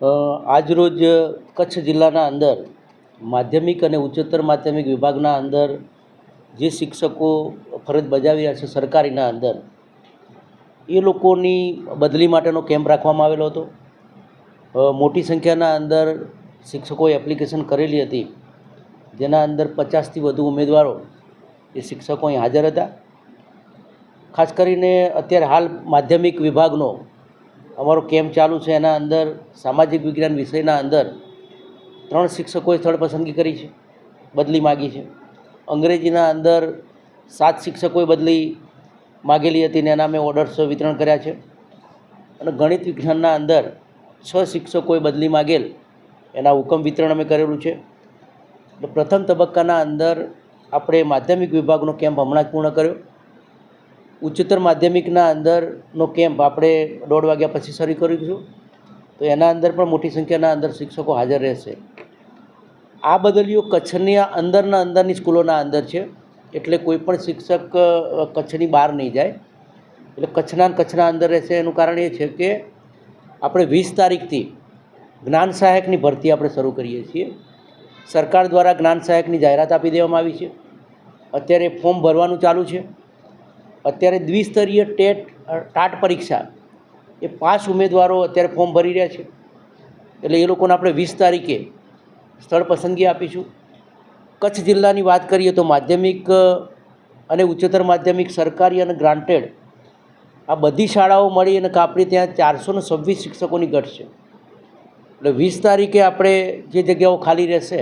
આજરોજ કચ્છ જિલ્લાના અંદર માધ્યમિક અને ઉચ્ચતર માધ્યમિક વિભાગના અંદર જે શિક્ષકો ફરજ બજાવી રહ્યા છે સરકારીના અંદર, એ લોકોની બદલી માટેનો કેમ્પ રાખવામાં આવેલો હતો. મોટી સંખ્યાના અંદર શિક્ષકોએ એપ્લિકેશન કરેલી હતી, જેના અંદર 50થી વધુ ઉમેદવારો એ શિક્ષકો અહીં હાજર હતા. ખાસ કરીને અત્યારે હાલ માધ્યમિક વિભાગનો અમારો કેમ્પ ચાલુ છે, એના અંદર સામાજિક વિજ્ઞાન વિષયના અંદર 3 શિક્ષકોએ સ્થળ પસંદગી કરી છે, બદલી માગી છે. અંગ્રેજીના અંદર 7 શિક્ષકોએ બદલી માગેલી હતી ને એના અમે ઓર્ડર્સ વિતરણ કર્યા છે. અને ગણિત વિજ્ઞાનના અંદર 6 શિક્ષકોએ બદલી માગેલ, એના હુકમ વિતરણ અમે કરેલું છે. એટલે પ્રથમ તબક્કાના અંદર આપણે માધ્યમિક વિભાગનો કેમ્પ હમણાં જ પૂર્ણ કર્યો. ઉચ્ચતર માધ્યમિકના અંદરનો કેમ્પ આપણે 1:30 વાગ્યા પછી શરૂ કરીશું, તો એના અંદર પણ મોટી સંખ્યાના અંદર શિક્ષકો હાજર રહેશે. આ બદલીઓ કચ્છની અંદરની સ્કૂલોના અંદર છે, એટલે કોઈ પણ શિક્ષક કચ્છની બહાર નહીં જાય, એટલે કચ્છના અંદર રહેશે. એનું કારણ એ છે કે આપણે 20 તારીખથી જ્ઞાન સહાયકની ભરતી આપણે શરૂ કરીએ છીએ. સરકાર દ્વારા જ્ઞાન સહાયકની જાહેરાત આપી દેવામાં આવી છે. અત્યારે ફોર્મ ભરવાનું ચાલુ છે. અત્યારે દ્વિસ્તરીય ટાટ પરીક્ષા એ 5 ઉમેદવારો અત્યારે ફોર્મ ભરી રહ્યા છે, એટલે એ લોકોને આપણે 20 તારીખે સ્થળ પસંદગી આપીશું. કચ્છ જિલ્લાની વાત કરીએ તો માધ્યમિક અને ઉચ્ચતર માધ્યમિક સરકારી અને ગ્રાન્ટેડ આ બધી શાળાઓ મળી અને આપણી ત્યાં 426 શિક્ષકોની ઘટ છે. એટલે 20 તારીખે આપણે જે જગ્યાઓ ખાલી રહેશે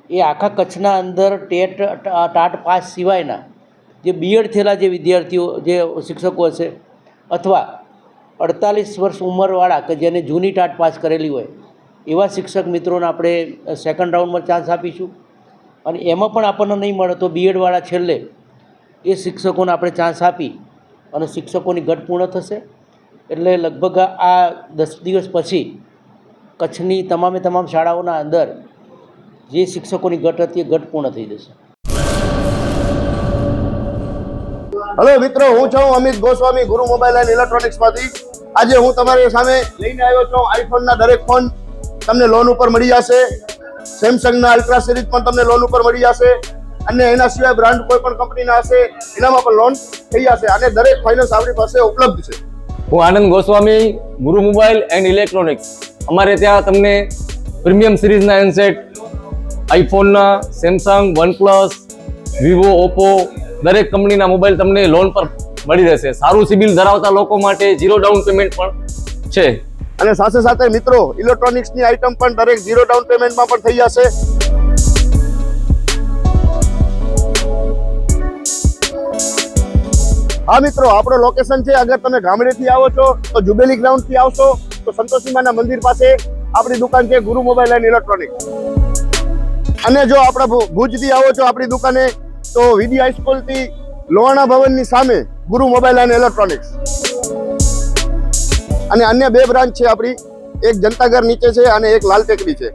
એ આખા કચ્છના અંદર ટાટ પાસ સિવાયના જે બીએડ થયેલા જે વિદ્યાર્થીઓ જે શિક્ષકો હશે, અથવા 48 વર્ષ ઉંમરવાળા કે જેને જૂની ટાટ પાસ કરેલી હોય એવા શિક્ષક મિત્રોને આપણે સેકન્ડ રાઉન્ડમાં ચાન્સ આપીશું. અને એમાં પણ આપણને નહીં મળે તો બીએડવાળા છેલ્લે એ શિક્ષકોને આપણે ચાન્સ આપી અને શિક્ષકોની ઘટ પૂર્ણ થશે. એટલે લગભગ આ 10 દિવસ પછી કચ્છની તમામ શાળાઓના અંદર જે શિક્ષકોની ઘટ હતી એ ઘટ પૂર્ણ થઈ જશે. હેલો મિત્રો, હું છું અમિત ગોસ્વામી, ગુરુ મોબાઈલ એન્ડ ઇલેક્ટ્રોનિક્સમાંથી. આજે હું તમારી સામે લઈને આવ્યો છું આઈફોનના દરેક ફોન તમને લોન ઉપર મળી જશે. સેમસંગના અલ્ટ્રા સિરીઝ પણ તમને લોન ઉપર મળી જશે, અને એના સિવાય બ્રાન્ડ કોઈ પણ કંપનીના હશે એનામાં પણ લોન થઈ જશે, અને દરેક ફાઇનાન્સ આપણી પાસે ઉપલબ્ધ છે. હું આનંદ ગોસ્વામી, ગુરુ મોબાઈલ એન્ડ ઇલેક્ટ્રોનિક્સ. અમારે ત્યાં તમને પ્રીમિયમ સિરીઝના હેન્ડસેટ, આઈફોનના, સેમસંગ, વનપ્લસ, વિવો, ઓપ્પો દરેક કંપનીના મોબાઈલ તમને લોન પર મળી રહેશે. સારું સિબિલ ધરાવતા લોકો માટે 0 ડાઉન પેમેન્ટ પણ છે. અને સાથે મિત્રો ઇલેક્ટ્રોનિક્સની આઇટમ પણ દરેક 0 ડાઉન પેમેન્ટમાં પણ થઈ જશે. હા મિત્રો, આપણો લોકેશન છે, અગર તમે ગામડેથી આવો છો તો જુબેલી ગ્રાઉન્ડથી આવશો તો સંતોષીમાના મંદિર પાસે આપણી દુકાન છે, ગુરુ મોબાઈલ એન્ડ ઇલેક્ટ્રોનિક્સ. અને જો આપણે ભુજથી આવો છો આપણી દુકાને તો વીડી હાઈસ્કૂલથી લોહાણા ભવનની સામે ગુરુ મોબાઈલ એન્ડ ઇલેક્ટ્રોનિક્સ. અને અન્ય 2 બ્રાન્ચ છે આપણી, એક જનતાગર નીચે છે અને એક લાલ ટેકરી છે.